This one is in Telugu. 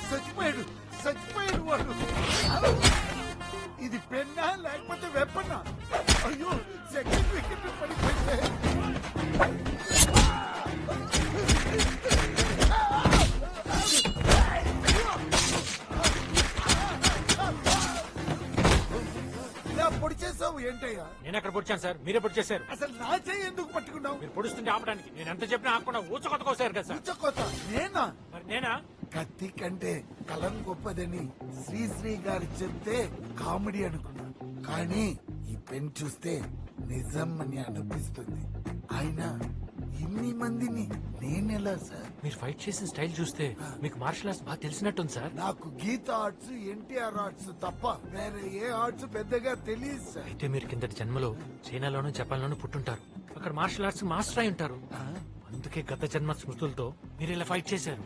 చచ్చిపోయాడు చచ్చిపోయాడు వాడు. ఇది పెన్నా లేకపోతే వెప్పన్నా? అయ్యో సెకండ్ వికెట్ పడిపోయింది. ఇలా పొడి చేసావు ఏంటయ్యా? నేను ఎక్కడ పొడిచాను సార్, మీరే పొడి చేశారు. అసలు నా చేయి ఎందుకు పట్టుకున్నావు? మీరు పొడుస్తుంటే ఆపడానికి నేను ఎంత చెప్పినా ఆపకుండా ఊచకొత్త కోసారు కదా సార్. ఉచ్చకోత నేనా? మరి నేనా? కత్తి కంటే కలం గొప్పదని శ్రీశ్రీ గారు చెప్తే కామెడీ అనుకున్నా, కానీ ఈ పెన్ చూస్తే నిజం అని అనిపిస్తుంది. ఆయన ఇన్ని మందిని నేనెలా సార్? మీరు ఫైట్ చేసిన స్టైల్ చూస్తే మీకు మార్షల్ ఆర్ట్స్ బాగా తెలిసినట్టుంది సార్. నాకు గీత ఆర్ట్స్, ఎన్టీఆర్ ఆర్ట్స్ తప్ప వేరే ఏ ఆర్ట్స్ పెద్దగా తెలియదు సార్. అయితే మీరు కిందటి జన్మలో చైనాలోనూ జపాన్లోనూ పుట్టుంటారు. అక్కడ మార్షల్ ఆర్ట్స్ మాస్టర్ అయి ఉంటారు. అందుకే గత జన్మ స్మృతులతో మీరు ఇలా ఫైట్ చేశారు.